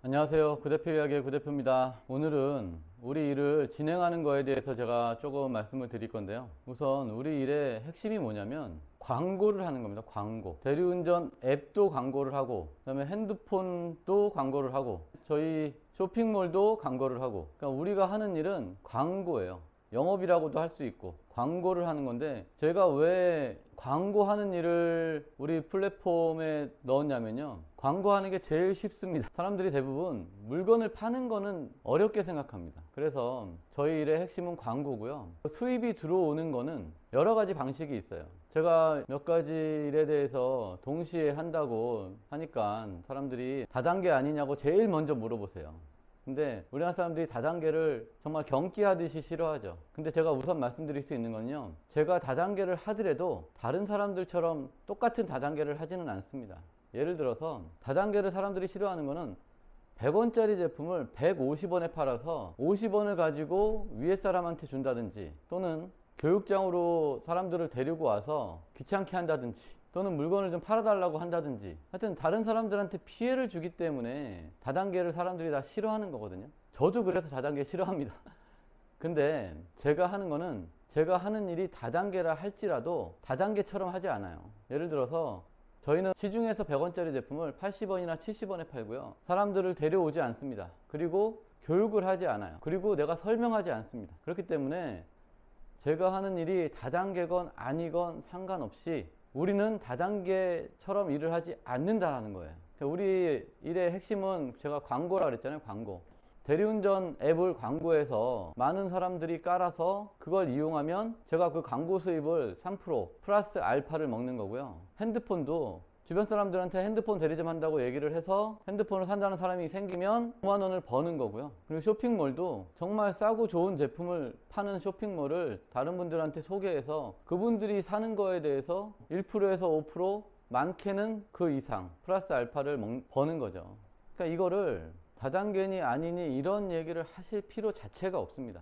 안녕하세요. 구대표 이야기의 구대표입니다. 오늘은 우리 일을 진행하는 거에 대해서 제가 조금 말씀을 드릴 건데요. 우선 우리 일의 핵심이 뭐냐면 광고를 하는 겁니다. 광고. 대리운전 앱도 광고를 하고, 그다음에 핸드폰도 광고를 하고, 저희 쇼핑몰도 광고를 하고, 그러니까 우리가 하는 일은 광고예요. 영업이라고도 할 수 있고 광고를 하는 건데, 제가 왜 광고하는 일을 우리 플랫폼에 넣었냐면요, 광고하는 게 제일 쉽습니다. 사람들이 대부분 물건을 파는 거는 어렵게 생각합니다. 그래서 저희 일의 핵심은 광고고요. 수입이 들어오는 거는 여러 가지 방식이 있어요. 제가 몇 가지 일에 대해서 동시에 한다고 하니까 사람들이 다단계 아니냐고 제일 먼저 물어보세요. 근데 우리나라 사람들이 다단계를 정말 경기하듯이 싫어하죠. 근데 제가 우선 말씀드릴 수 있는 건요, 제가 다단계를 하더라도 다른 사람들처럼 똑같은 다단계를 하지는 않습니다. 예를 들어서 다단계를 사람들이 싫어하는 거는 100원짜리 제품을 150원에 팔아서 50원을 가지고 위에 사람한테 준다든지, 또는 교육장으로 사람들을 데리고 와서 귀찮게 한다든지, 또는 물건을 좀 팔아달라고 한다든지, 하여튼 다른 사람들한테 피해를 주기 때문에 다단계를 사람들이 다 싫어하는 거거든요. 저도 그래서 다단계 싫어합니다. 근데 제가 하는 거는, 제가 하는 일이 다단계라 할지라도 다단계처럼 하지 않아요. 예를 들어서 저희는 시중에서 100원짜리 제품을 80원이나 70원에 팔고요, 사람들을 데려오지 않습니다. 그리고 교육을 하지 않아요. 그리고 내가 설명하지 않습니다. 그렇기 때문에 제가 하는 일이 다단계건 아니건 상관없이 우리는 다단계처럼 일을 하지 않는다라는 거예요. 우리 일의 핵심은 제가 광고라 그랬잖아요. 광고. 대리운전 앱을 광고해서 많은 사람들이 깔아서 그걸 이용하면 제가 그 광고 수입을 3% 플러스 알파를 먹는 거고요. 핸드폰도 주변 사람들한테 핸드폰 대리점 한다고 얘기를 해서 핸드폰을 산다는 사람이 생기면 5만 원을 버는 거고요. 그리고 쇼핑몰도 정말 싸고 좋은 제품을 파는 쇼핑몰을 다른 분들한테 소개해서 그분들이 사는 거에 대해서 1%에서 5%, 많게는 그 이상 플러스 알파를 버는 거죠. 그러니까 이거를 다단계니 아니니 이런 얘기를 하실 필요 자체가 없습니다.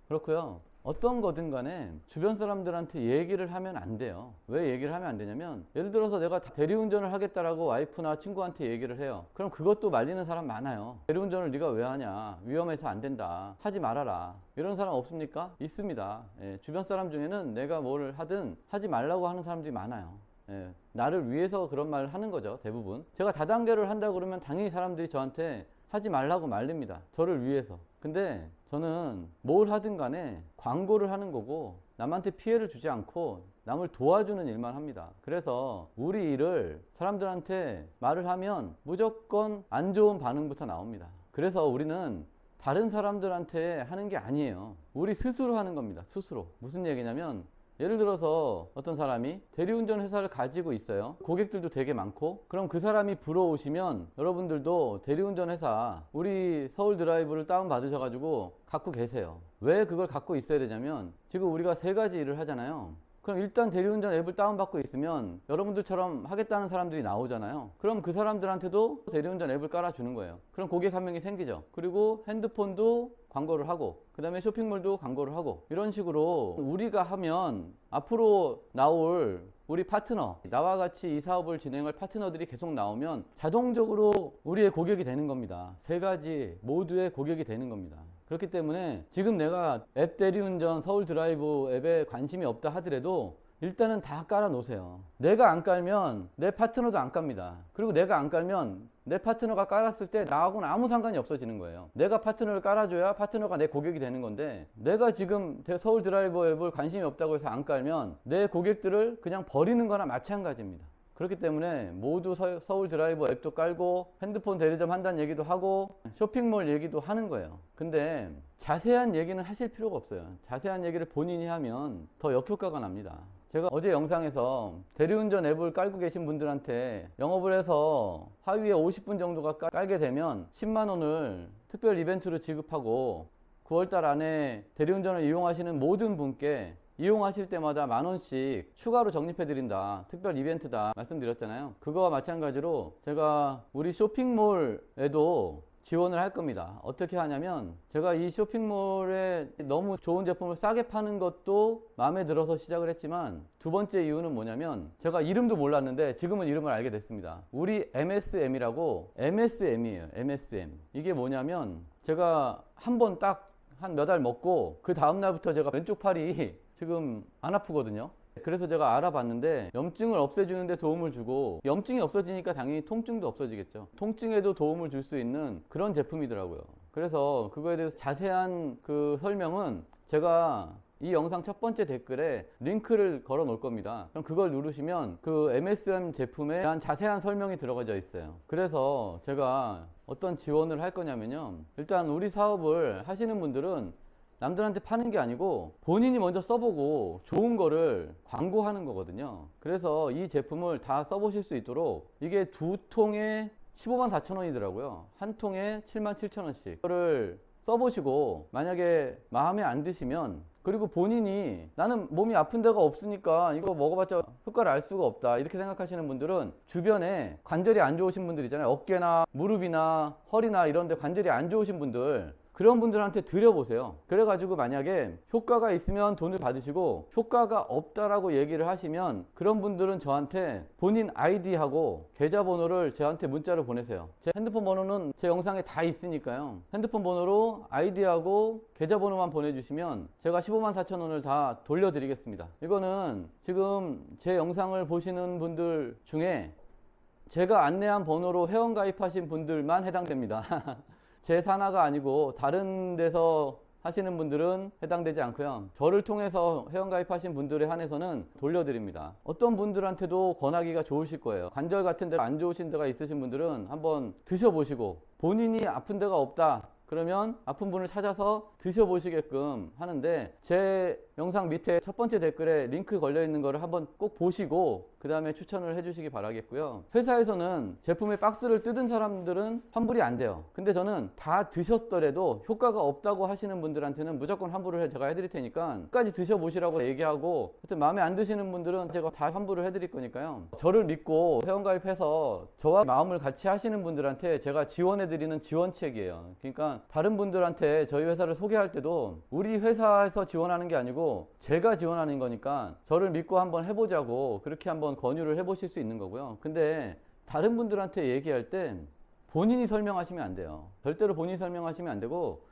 그렇고요, 어떤 거든 간에 주변 사람들한테 얘기를 하면 안 돼요. 왜 얘기를 하면 안 되냐면, 예를 들어서 내가 대리운전을 하겠다라고 와이프나 친구한테 얘기를 해요. 그럼 그것도 말리는 사람 많아요. 대리운전을 네가 왜 하냐, 위험해서 안 된다, 하지 말아라, 이런 사람 없습니까? 있습니다. 예, 주변 사람 중에는 내가 뭘 하든 하지 말라고 하는 사람들이 많아요. 예, 나를 위해서 그런 말을 하는 거죠, 대부분. 제가 다단계를 한다 그러면 당연히 사람들이 저한테 하지 말라고 말립니다. 저를 위해서. 근데 저는 뭘 하든 간에 광고를 하는 거고, 남한테 피해를 주지 않고 남을 도와주는 일만 합니다. 그래서 우리 일을 사람들한테 말을 하면 무조건 안 좋은 반응부터 나옵니다. 그래서 우리는 다른 사람들한테 하는 게 아니에요. 우리 스스로 하는 겁니다. 스스로. 무슨 얘기냐면, 예를 들어서 어떤 사람이 대리운전 회사를 가지고 있어요. 고객들도 되게 많고, 그럼 그 사람이 불어오시면 여러분들도 대리운전 회사 우리 서울 드라이브를 다운받으셔가지고 갖고 계세요. 왜 그걸 갖고 있어야 되냐면, 지금 우리가 세 가지 일을 하잖아요. 그럼 일단 대리운전 앱을 다운받고 있으면 여러분들처럼 하겠다는 사람들이 나오잖아요. 그럼 그 사람들한테도 대리운전 앱을 깔아주는 거예요. 그럼 고객 한 명이 생기죠. 그리고 핸드폰도 광고를 하고, 그 다음에 쇼핑몰도 광고를 하고, 이런 식으로 우리가 하면 앞으로 나올 우리 파트너, 나와 같이 이 사업을 진행할 파트너들이 계속 나오면 자동적으로 우리의 고객이 되는 겁니다. 세 가지 모두의 고객이 되는 겁니다. 그렇기 때문에 지금 내가 앱 대리운전 서울 드라이브 앱에 관심이 없다 하더라도 일단은 다 깔아 놓으세요. 내가 안 깔면 내 파트너도 안 깝니다. 그리고 내가 안 깔면 내 파트너가 깔았을 때 나하고는 아무 상관이 없어지는 거예요. 내가 파트너를 깔아줘야 파트너가 내 고객이 되는 건데, 내가 지금 서울 드라이버 앱을 관심이 없다고 해서 안 깔면 내 고객들을 그냥 버리는 거나 마찬가지입니다. 그렇기 때문에 모두 서울 드라이버 앱도 깔고 핸드폰 대리점 한다는 얘기도 하고 쇼핑몰 얘기도 하는 거예요. 근데 자세한 얘기는 하실 필요가 없어요. 자세한 얘기를 본인이 하면 더 역효과가 납니다. 제가 어제 영상에서 대리운전 앱을 깔고 계신 분들한테 영업을 해서 하위에 50분 정도가 깔게 되면 10만 원을 특별 이벤트로 지급하고, 9월달 안에 대리운전을 이용하시는 모든 분께 이용하실 때마다 10,000원씩 추가로 적립해드린다, 특별 이벤트다 말씀드렸잖아요. 그거와 마찬가지로 제가 우리 쇼핑몰에도 지원을 할 겁니다. 어떻게 하냐면 제가 이 쇼핑몰에 너무 좋은 제품을 싸게 파는 것도 마음에 들어서 시작을 했지만, 두 번째 이유는 뭐냐면 제가 이름도 몰랐는데 지금은 이름을 알게 됐습니다. 우리 MSM이라고, MSM이에요. MSM. 이게 뭐냐면 제가 한 번 딱 한 몇 알 먹고 그 다음날부터 제가 왼쪽 팔이 지금 안 아프거든요. 그래서 제가 알아봤는데 염증을 없애주는데 도움을 주고, 염증이 없어지니까 당연히 통증도 없어지겠죠. 통증에도 도움을 줄 수 있는 그런 제품이더라고요. 그래서 그거에 대해서 자세한 그 설명은 제가 이 영상 첫 번째 댓글에 링크를 걸어 놓을 겁니다. 그럼 그걸 누르시면 그 MSM 제품에 대한 자세한 설명이 들어가져 있어요. 그래서 제가 어떤 지원을 할 거냐면요, 일단 우리 사업을 하시는 분들은 남들한테 파는 게 아니고 본인이 먼저 써보고 좋은 거를 광고하는 거거든요. 그래서 이 제품을 다 써보실 수 있도록, 이게 두 통에 154,000원이더라고요. 한 통에 77,000원씩. 이거를 써보시고 만약에 마음에 안 드시면, 그리고 본인이 나는 몸이 아픈 데가 없으니까 이거 먹어봤자 효과를 알 수가 없다 이렇게 생각하시는 분들은, 주변에 관절이 안 좋으신 분들 있잖아요. 어깨나 무릎이나 허리나 이런 데 관절이 안 좋으신 분들, 그런 분들한테 드려보세요. 그래가지고 만약에 효과가 있으면 돈을 받으시고, 효과가 없다라고 얘기를 하시면 그런 분들은 저한테 본인 아이디하고 계좌번호를 저한테 문자로 보내세요. 제 핸드폰 번호는 제 영상에 다 있으니까요. 핸드폰 번호로 아이디하고 계좌번호만 보내주시면 제가 154,000원을 다 돌려드리겠습니다. 이거는 지금 제 영상을 보시는 분들 중에 제가 안내한 번호로 회원가입하신 분들만 해당됩니다. 제 산하가 아니고 다른 데서 하시는 분들은 해당되지 않고요. 저를 통해서 회원가입하신 분들에 한해서는 돌려드립니다. 어떤 분들한테도 권하기가 좋으실 거예요. 관절 같은 데 안 좋으신 데가 있으신 분들은 한번 드셔보시고, 본인이 아픈 데가 없다 그러면 아픈 분을 찾아서 드셔보시게끔 하는데, 제 영상 밑에 첫 번째 댓글에 링크 걸려 있는 거를 한번 꼭 보시고 그 다음에 추천을 해주시기 바라겠고요. 회사에서는 제품의 박스를 뜯은 사람들은 환불이 안 돼요. 근데 저는 다 드셨더라도 효과가 없다고 하시는 분들한테는 무조건 환불을 제가 해드릴 테니까 끝까지 드셔보시라고 얘기하고, 하여튼 마음에 안 드시는 분들은 제가 다 환불을 해드릴 거니까요. 저를 믿고 회원가입해서 저와 마음을 같이 하시는 분들한테 제가 지원해드리는 지원책이에요. 그러니까 다른 분들한테 저희 회사를 소개할 때도 우리 회사에서 지원하는 게 아니고 제가 지원하는 거니까 저를 믿고 한번 해보자고, 그렇게 한번 권유를 해보실 수 있는 거고요. 근데 다른 분들한테 얘기할 땐 본인이 설명하시면 안 돼요. 절대로 본인이 설명하시면 안 되고,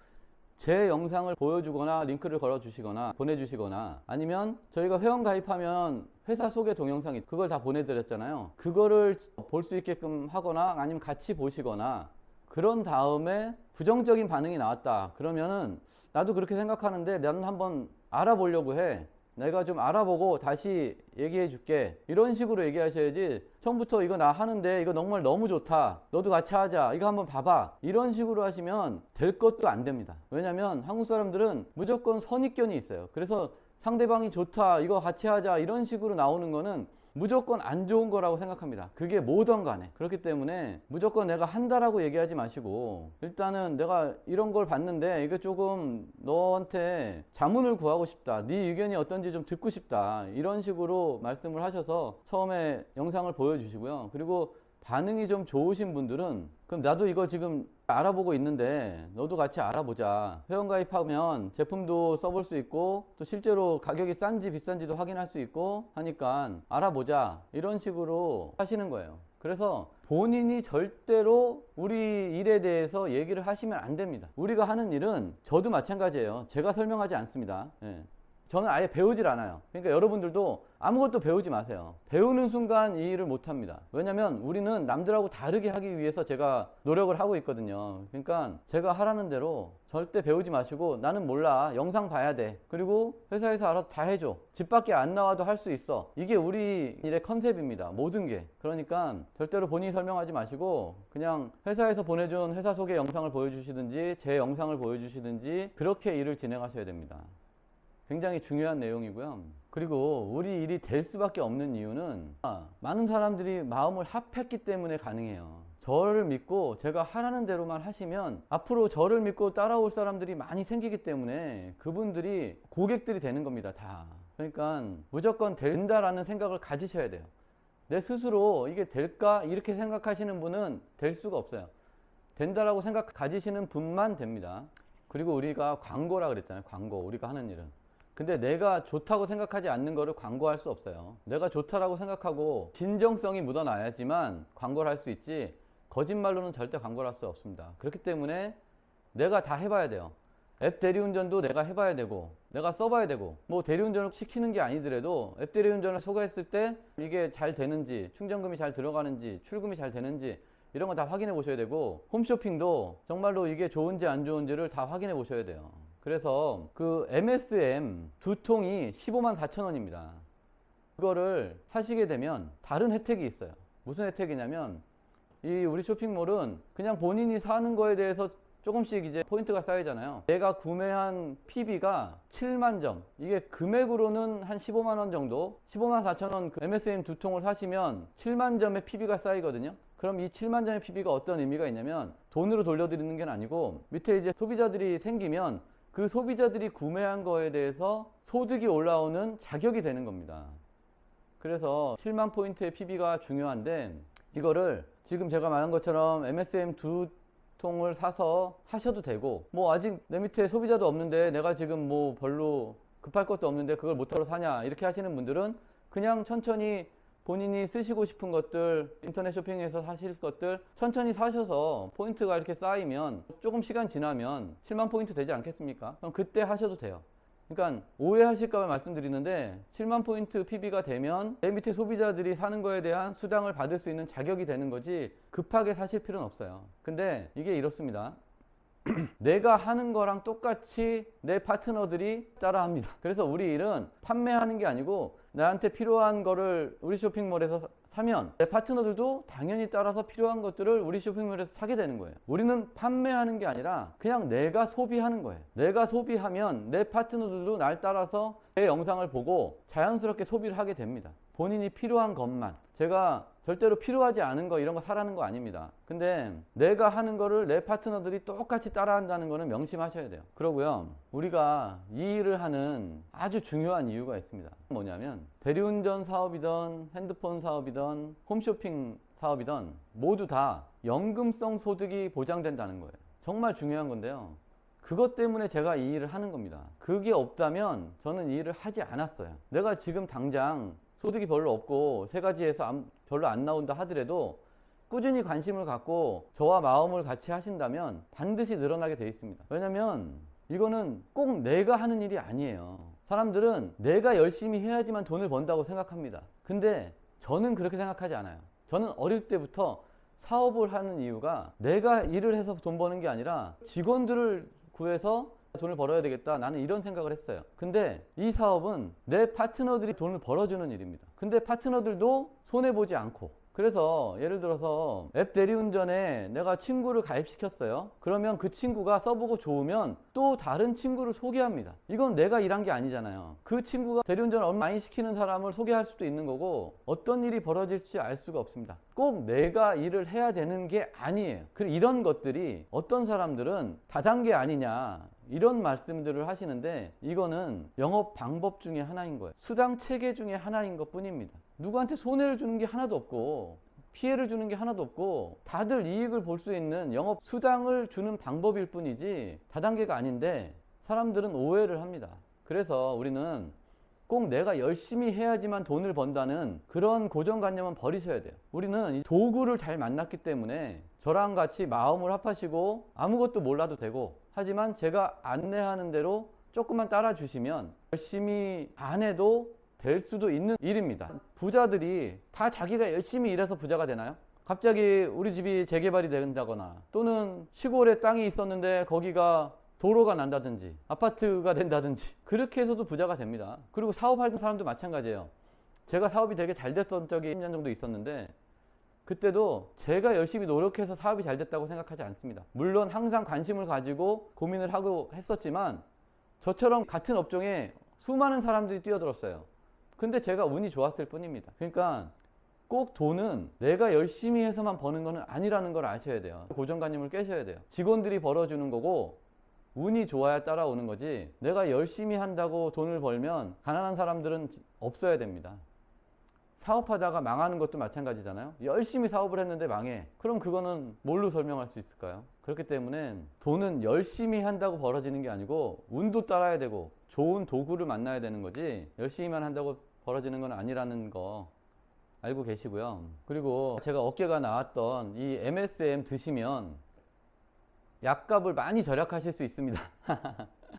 제 영상을 보여주거나 링크를 걸어 주시거나 보내주시거나, 아니면 저희가 회원 가입하면 회사 소개 동영상이, 그걸 다 보내드렸잖아요. 그거를 볼 수 있게끔 하거나 아니면 같이 보시거나, 그런 다음에 부정적인 반응이 나왔다 그러면은 나도 그렇게 생각하는데 나는 한번 알아보려고 해, 내가 좀 알아보고 다시 얘기해 줄게, 이런 식으로 얘기하셔야지, 처음부터 이거 나 하는데 이거 정말 너무 좋다, 너도 같이 하자, 이거 한번 봐봐, 이런 식으로 하시면 될 것도 안 됩니다. 왜냐면 한국 사람들은 무조건 선입견이 있어요. 그래서 상대방이 좋다, 이거 같이 하자, 이런 식으로 나오는 거는 무조건 안 좋은 거라고 생각합니다. 그게 뭐든 간에. 그렇기 때문에 무조건 내가 한다라고 얘기하지 마시고, 일단은 내가 이런 걸 봤는데 이게 조금 너한테 자문을 구하고 싶다, 네 의견이 어떤지 좀 듣고 싶다, 이런 식으로 말씀을 하셔서 처음에 영상을 보여주시고요. 그리고 반응이 좀 좋으신 분들은, 그럼 나도 이거 지금 알아보고 있는데 너도 같이 알아보자, 회원가입하면 제품도 써볼 수 있고 또 실제로 가격이 싼지 비싼지도 확인할 수 있고 하니까 알아보자, 이런 식으로 하시는 거예요. 그래서 본인이 절대로 우리 일에 대해서 얘기를 하시면 안 됩니다. 우리가 하는 일은, 저도 마찬가지예요. 제가 설명하지 않습니다. 예. 저는 아예 배우질 않아요. 그러니까 여러분들도 아무것도 배우지 마세요. 배우는 순간 이 일을 못합니다. 왜냐면 우리는 남들하고 다르게 하기 위해서 제가 노력을 하고 있거든요. 그러니까 제가 하라는 대로 절대 배우지 마시고, 나는 몰라, 영상 봐야 돼, 그리고 회사에서 알아서 다 해줘, 집 밖에 안 나와도 할 수 있어, 이게 우리 일의 컨셉입니다. 모든 게. 그러니까 절대로 본인이 설명하지 마시고 그냥 회사에서 보내준 회사 소개 영상을 보여주시든지 제 영상을 보여주시든지 그렇게 일을 진행하셔야 됩니다. 굉장히 중요한 내용이고요. 그리고 우리 일이 될 수밖에 없는 이유는 많은 사람들이 마음을 합했기 때문에 가능해요. 저를 믿고 제가 하라는 대로만 하시면 앞으로 저를 믿고 따라올 사람들이 많이 생기기 때문에 그분들이 고객들이 되는 겁니다. 다. 그러니까 무조건 된다라는 생각을 가지셔야 돼요. 내 스스로 이게 될까? 이렇게 생각하시는 분은 될 수가 없어요. 된다라고 생각 가지시는 분만 됩니다. 그리고 우리가 광고라 그랬잖아요. 광고. 우리가 하는 일은. 근데 내가 좋다고 생각하지 않는 거를 광고할 수 없어요. 내가 좋다라고 생각하고 진정성이 묻어나야지만 광고를 할 수 있지, 거짓말로는 절대 광고를 할 수 없습니다. 그렇기 때문에 내가 다 해봐야 돼요. 앱 대리운전도 내가 해봐야 되고, 내가 써봐야 되고, 뭐 대리운전을 시키는 게 아니더라도 앱 대리운전을 소개했을 때 이게 잘 되는지, 충전금이 잘 들어가는지, 출금이 잘 되는지 이런 거 다 확인해 보셔야 되고, 홈쇼핑도 정말로 이게 좋은지 안 좋은지를 다 확인해 보셔야 돼요. 그래서 그 MSM 두 통이 15만 4천 원입니다. 그거를 사시게 되면 다른 혜택이 있어요. 무슨 혜택이냐면, 이 우리 쇼핑몰은 그냥 본인이 사는 거에 대해서 조금씩 이제 포인트가 쌓이잖아요. 내가 구매한 PB가 7만 점, 이게 금액으로는 한 15만 원 정도, 15만 4천 원 그 MSM 두 통을 사시면 7만 점의 PB가 쌓이거든요. 그럼 이 7만 점의 PB가 어떤 의미가 있냐면, 돈으로 돌려드리는 게 아니고 밑에 이제 소비자들이 생기면 그 소비자들이 구매한 거에 대해서 소득이 올라오는 자격이 되는 겁니다. 그래서 7만 포인트의 PB가 중요한데, 이거를 지금 제가 말한 것처럼 MSM 두 통을 사서 하셔도 되고, 뭐 아직 내 밑에 소비자도 없는데 내가 지금 뭐 별로 급할 것도 없는데 그걸 못하러 사냐, 이렇게 하시는 분들은 그냥 천천히 본인이 쓰시고 싶은 것들, 인터넷 쇼핑에서 사실 것들 천천히 사셔서 포인트가 이렇게 쌓이면 조금 시간 지나면 7만 포인트 되지 않겠습니까? 그럼 그때 하셔도 돼요. 그러니까 오해하실까 봐 말씀드리는데, 7만 포인트 PB가 되면 내 밑에 소비자들이 사는 거에 대한 수당을 받을 수 있는 자격이 되는 거지, 급하게 사실 필요는 없어요. 근데 이게 이렇습니다. 내가 하는 거랑 똑같이 내 파트너들이 따라합니다. 그래서 우리 일은 판매하는 게 아니고, 나한테 필요한 거를 우리 쇼핑몰에서 사면 내 파트너들도 당연히 따라서 필요한 것들을 우리 쇼핑몰에서 사게 되는 거예요. 우리는 판매하는 게 아니라 그냥 내가 소비하는 거예요. 내가 소비하면 내 파트너들도 날 따라서 내 영상을 보고 자연스럽게 소비를 하게 됩니다. 본인이 필요한 것만. 제가 절대로 필요하지 않은 거 이런 거 사라는 거 아닙니다. 근데 내가 하는 거를 내 파트너들이 똑같이 따라한다는 거는 명심하셔야 돼요. 그러고요, 우리가 이 일을 하는 아주 중요한 이유가 있습니다. 뭐냐면, 대리운전 사업이든 핸드폰 사업이든 홈쇼핑 사업이든 모두 다 연금성 소득이 보장된다는 거예요. 정말 중요한 건데요, 그것 때문에 제가 이 일을 하는 겁니다. 그게 없다면 저는 이 일을 하지 않았어요. 내가 지금 당장 소득이 별로 없고 세 가지에서 별로 안 나온다 하더라도 꾸준히 관심을 갖고 저와 마음을 같이 하신다면 반드시 늘어나게 돼 있습니다. 왜냐면 이거는 꼭 내가 하는 일이 아니에요. 사람들은 내가 열심히 해야지만 돈을 번다고 생각합니다. 근데 저는 그렇게 생각하지 않아요. 저는 어릴 때부터 사업을 하는 이유가 내가 일을 해서 돈 버는 게 아니라 직원들을 구해서 돈을 벌어야 되겠다, 나는 이런 생각을 했어요. 근데 이 사업은 내 파트너들이 돈을 벌어주는 일입니다. 근데 파트너들도 손해보지 않고, 그래서 예를 들어서 앱 대리운전에 내가 친구를 가입시켰어요. 그러면 그 친구가 써보고 좋으면 또 다른 친구를 소개합니다. 이건 내가 일한 게 아니잖아요. 그 친구가 대리운전을 많이 시키는 사람을 소개할 수도 있는 거고, 어떤 일이 벌어질지 알 수가 없습니다. 꼭 내가 일을 해야 되는 게 아니에요. 그리고 이런 것들이 어떤 사람들은 다단계 아니냐 이런 말씀들을 하시는데, 이거는 영업 방법 중에 하나인 거예요. 수당 체계 중에 하나인 것 뿐입니다. 누구한테 손해를 주는 게 하나도 없고 피해를 주는 게 하나도 없고 다들 이익을 볼 수 있는 영업 수당을 주는 방법일 뿐이지 다단계가 아닌데, 사람들은 오해를 합니다. 그래서 우리는 꼭 내가 열심히 해야지만 돈을 번다는 그런 고정관념은 버리셔야 돼요. 우리는 이 도구를 잘 만났기 때문에 저랑 같이 마음을 합하시고 아무것도 몰라도 되고, 하지만 제가 안내하는 대로 조금만 따라 주시면 열심히 안 해도 될 수도 있는 일입니다. 부자들이 다 자기가 열심히 일해서 부자가 되나요? 갑자기 우리 집이 재개발이 된다거나, 또는 시골에 땅이 있었는데 거기가 도로가 난다든지 아파트가 된다든지 그렇게 해서도 부자가 됩니다. 그리고 사업하는 사람도 마찬가지예요. 제가 사업이 되게 잘 됐던 적이 10년 정도 있었는데, 그때도 제가 열심히 노력해서 사업이 잘 됐다고 생각하지 않습니다. 물론 항상 관심을 가지고 고민을 하고 했었지만, 저처럼 같은 업종에 수많은 사람들이 뛰어들었어요. 근데 제가 운이 좋았을 뿐입니다. 그러니까 꼭 돈은 내가 열심히 해서만 버는 거는 아니라는 걸 아셔야 돼요. 고정관념을 깨셔야 돼요. 직원들이 벌어주는 거고 운이 좋아야 따라오는 거지, 내가 열심히 한다고 돈을 벌면 가난한 사람들은 없어야 됩니다. 사업하다가 망하는 것도 마찬가지잖아요. 열심히 사업을 했는데 망해. 그럼 그거는 뭘로 설명할 수 있을까요? 그렇기 때문에 돈은 열심히 한다고 벌어지는 게 아니고 운도 따라야 되고 좋은 도구를 만나야 되는 거지 열심히만 한다고 벌어지는 건 아니라는 거 알고 계시고요. 그리고 제가 어깨가 나왔던 이 MSM 드시면 약값을 많이 절약하실 수 있습니다.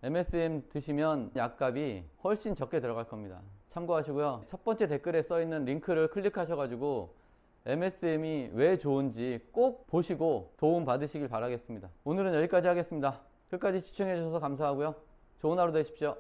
MSM 드시면 약값이 훨씬 적게 들어갈 겁니다. 참고하시고요. 첫 번째 댓글에 써 있는 링크를 클릭하셔가지고 MSM이 왜 좋은지 꼭 보시고 도움 받으시길 바라겠습니다. 오늘은 여기까지 하겠습니다. 끝까지 시청해 주셔서 감사하고요. 좋은 하루 되십시오.